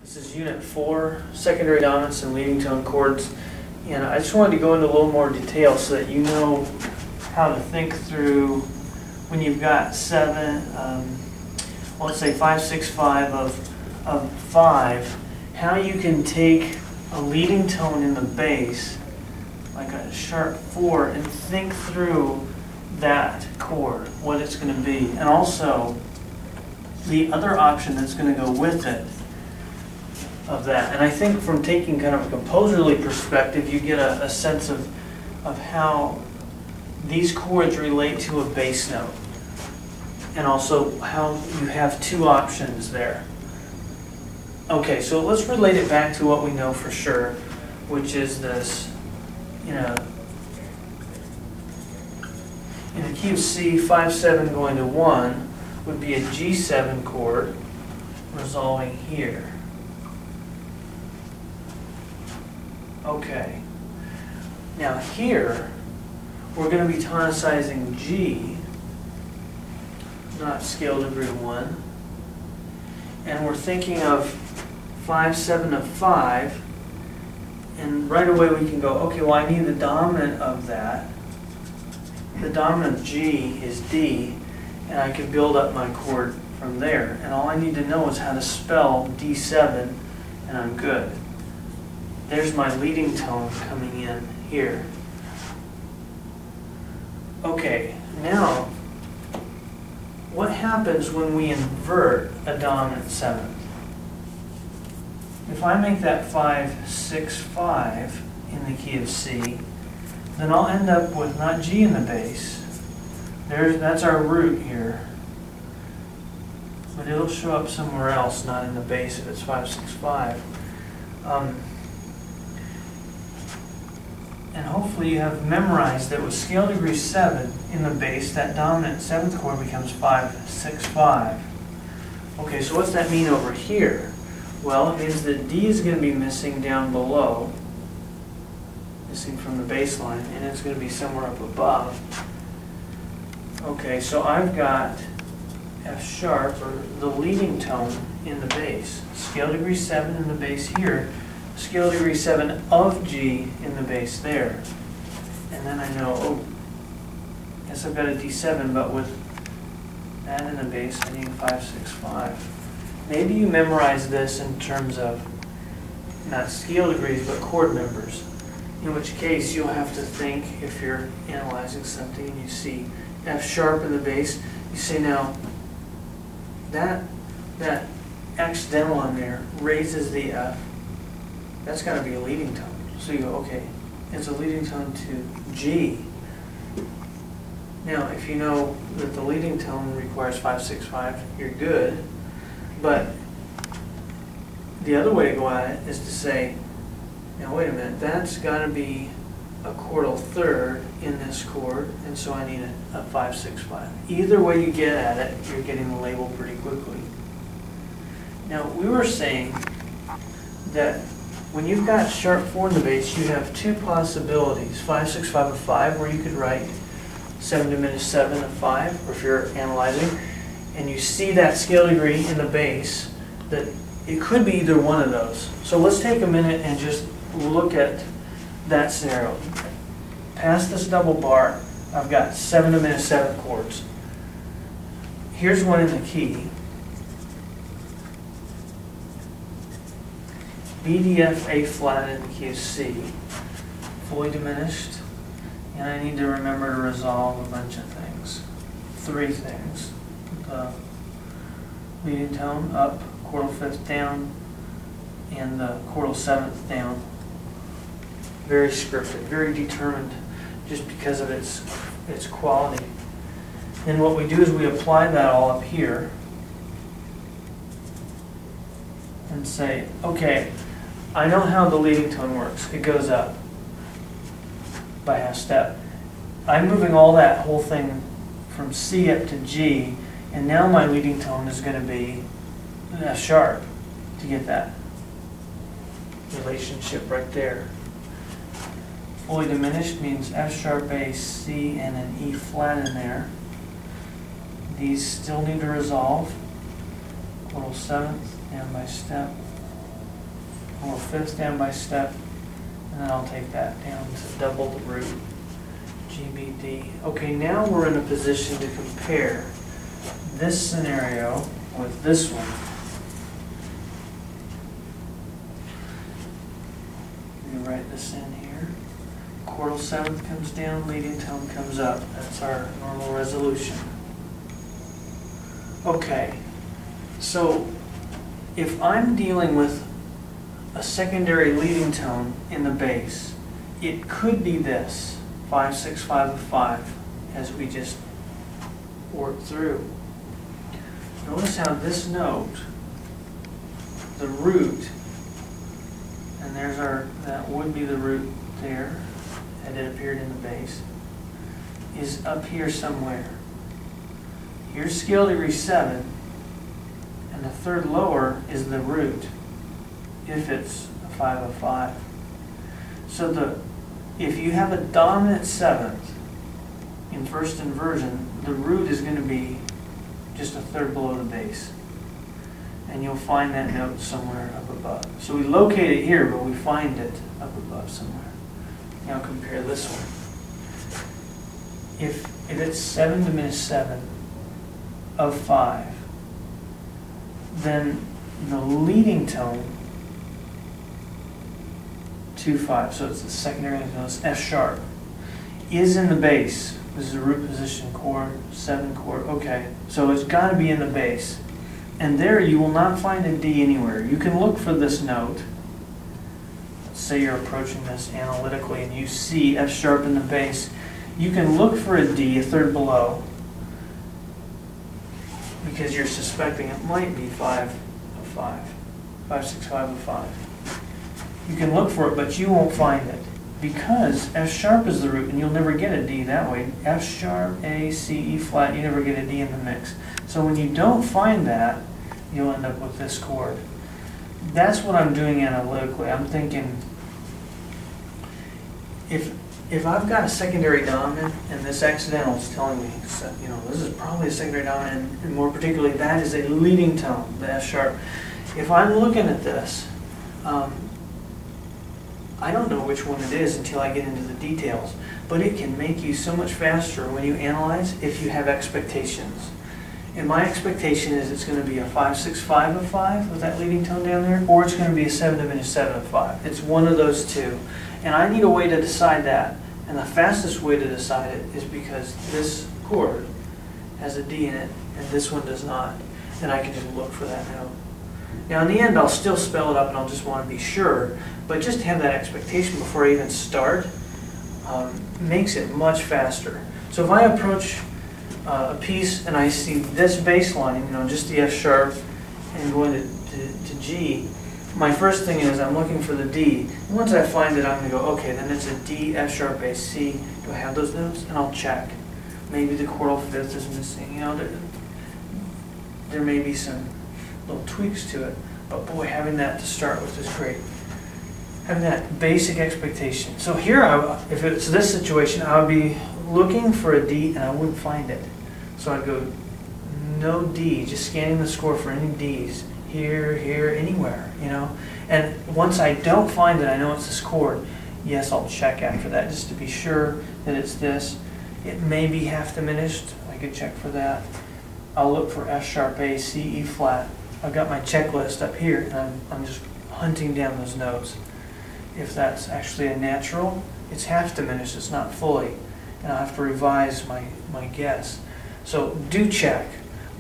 This is Unit 4, Secondary Dominants and Leading Tone Chords. And I just wanted to go into a little more detail so that you know how to think through when you've got let's say 5, 6, 5 of 5, how you can take a leading tone in the bass, like a sharp 4, and think through that chord, what it's going to be. And also, the other option that's going to go with it of that. And I think from taking kind of a composerly perspective, you get a sense of how these chords relate to a bass note. And also how you have two options there. Okay, so let's relate it back to what we know for sure, which is this, in the key of C, 5, 7 going to 1 would be a G7 chord resolving here. Okay. Now here, we're going to be tonicizing G, not scale degree 1. And we're thinking of 5, 7 of 5. And right away we can go, okay, well I need the dominant of that. The dominant of G is D, and I can build up my chord from there. And all I need to know is how to spell D7, and I'm good. There's my leading tone coming in here. Okay, now, what happens when we invert a dominant 7th? If I make that 5, 6, 5 in the key of C, then I'll end up with not G in the bass. That's our root here. But it'll show up somewhere else, not in the bass if it's 5, 6, 5. And hopefully you have memorized that with scale degree 7 in the bass, that dominant 7th chord becomes 5, 6, 5. Okay, so what's that mean over here? Well, it means that D is going to be missing down below, missing from the bass line, and it's going to be somewhere up above. Okay, so I've got F sharp, or the leading tone, in the bass. Scale degree 7 in the bass here. Scale degree 7 of G in the bass there. And then I know, oh, guess I've got a D7, but with that in the bass, I need 5, 6, 5. Maybe you memorize this in terms of not scale degrees, but chord members. In which case, you'll have to think, if you're analyzing something and you see F sharp in the bass, you say, now, that accidental on there raises the F. That's got to be a leading tone. So you go, okay, it's a leading tone to G. Now, if you know that the leading tone requires 5, 6, 5, you're good. But the other way to go at it is to say, now wait a minute, that's got to be a chordal third in this chord, and so I need a 5, 6, 5. Either way you get at it, you're getting the label pretty quickly. Now, we were saying that when you've got sharp 4 in the bass, you have two possibilities, 5, 6, 5 of 5, where you could write 7 diminished 7 of 5, or if you're analyzing, and you see that scale degree in the bass, that it could be either one of those. So let's take a minute and just look at that scenario. Past this double bar, I've got 7 diminished 7 chords. Here's one in the key. B, D, F, A flat in the key of C, fully diminished, and I need to remember to resolve a bunch of things. 3 things. The leading tone up, chordal 5th down, and the chordal 7th down. Very scripted, very determined, just because of its quality. And what we do is we apply that all up here and say, okay, I know how the leading tone works. It goes up by half step. I'm moving all that whole thing from C up to G, and now my leading tone is going to be F sharp to get that relationship right there. Fully diminished means F sharp, A, C, and an E flat in there. These still need to resolve. Chordal 7th, and by step. We'll fifth down by step, and then I'll take that down to double the root, G, B, D. Okay, now we're in a position to compare this scenario with this one. Let me write this in here. Chordal seventh comes down, leading tone comes up. That's our normal resolution. Okay, so if I'm dealing with a secondary leading tone in the bass, it could be this, 5, 6, 5 of 5, as we just worked through. Notice how this note, the root, and there's that would be the root there, and it appeared in the bass, is up here somewhere. Here's scale degree 7, and the third lower is the root, if it's a 5 of 5. So if you have a dominant seventh in first inversion, the root is going to be just a third below the bass. And you'll find that note somewhere up above. So we locate it here, but we find it up above somewhere. Now compare this one. If it's 7 diminished 7 of 5, then the leading tone, 2, 5, so it's the secondary tone, it's F sharp, is in the bass. This is a root position chord, 7 chord, okay. So it's got to be in the bass. And there you will not find a D anywhere. You can look for this note. Let's say you're approaching this analytically and you see F sharp in the bass. You can look for a D a third below because you're suspecting it might be 5 of 5. 5, 6, 5 of 5. You can look for it, but you won't find it because F sharp is the root and you'll never get a D that way. F sharp, A, C, E flat, you never get a D in the mix. So when you don't find that, you'll end up with this chord. That's what I'm doing analytically. I'm thinking, if I've got a secondary dominant and this accidental is telling me, you know, this is probably a secondary dominant, and more particularly that is a leading tone, the F sharp. If I'm looking at this, I don't know which one it is until I get into the details, but it can make you so much faster when you analyze if you have expectations. And my expectation is it's going to be a 5, 6, 5 of 5 with that leading tone down there, or it's going to be a 7 diminished 7 of 5. It's one of those two. And I need a way to decide that. And the fastest way to decide it is because this chord has a D in it, and this one does not. Then I can just look for that note. Now in the end, I'll still spell it up and I'll just want to be sure, but just to have that expectation before I even start makes it much faster. So if I approach a piece and I see this bass line, you know, just the F sharp and going to G, my first thing is I'm looking for the D. And once I find it, I'm going to go, okay, then it's a D, F sharp, A, C. Do I have those notes? And I'll check. Maybe the chordal fifth is missing. You know, there may be some little tweaks to it, but boy, having that to start with is great. Having that basic expectation. So here, if it's this situation, I would be looking for a D and I wouldn't find it. So I'd go, no D, just scanning the score for any Ds. Here, here, anywhere, you know. And once I don't find it, I know it's this chord. Yes, I'll check after that just to be sure that it's this. It may be half diminished. I could check for that. I'll look for F sharp, A, C, E flat. I've got my checklist up here, and I'm just hunting down those notes. If that's actually a natural, it's half diminished, it's not fully. And I'll have to revise my guess. So do check,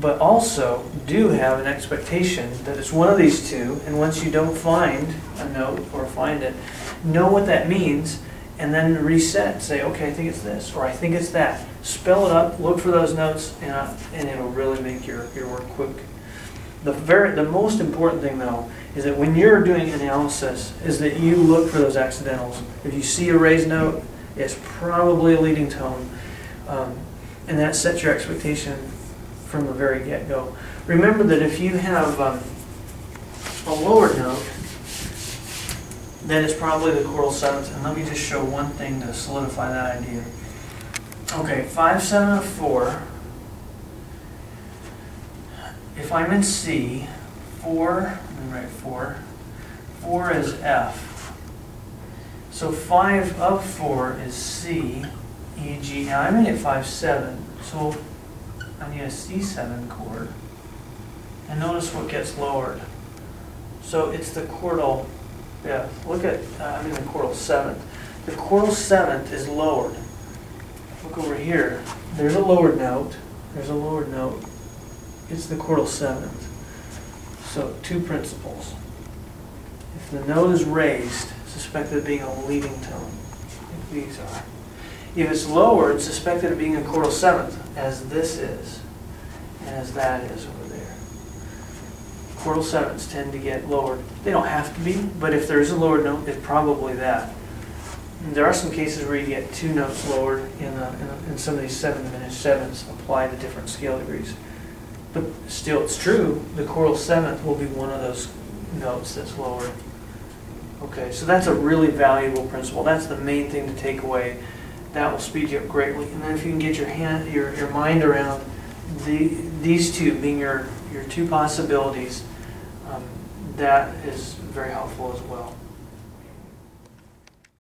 but also do have an expectation that it's one of these two, and once you don't find a note or find it, know what that means, and then reset. Say, okay, I think it's this, or I think it's that. Spell it up, look for those notes, and it'll really make your work quick. The most important thing, though, is that when you're doing analysis, is that you look for those accidentals. If you see a raised note, it's probably a leading tone, and that sets your expectation from the very get-go. Remember that if you have a lower note, then it's probably the chordal seventh. And let me just show one thing to solidify that idea. Okay, 5, 7 of 4. If I'm in C, 4, let me write 4. 4 is F. So 5 of 4 is C, E, G. Now I'm in at 5, 7, so I need a C7 chord. And notice what gets lowered. So it's the chordal fifth. Look at, I'm in the chordal seventh. The chordal seventh is lowered. Look over here. There's a lowered note. There's a lowered note. It's the chordal seventh. So two principles. If the note is raised, suspect it being a leading tone. Like these are. If it's lowered, suspect it being a chordal seventh, as this is, and as that is over there. Chordal sevenths tend to get lowered. They don't have to be, but if there is a lowered note, it's probably that. And there are some cases where you get two notes lowered in some of these 7 diminished sevenths applied to different scale degrees. But still, it's true, the chordal seventh will be one of those notes that's lowered. Okay, so that's a really valuable principle. That's the main thing to take away. That will speed you up greatly. And then if you can get your mind around these two being your two possibilities, that is very helpful as well.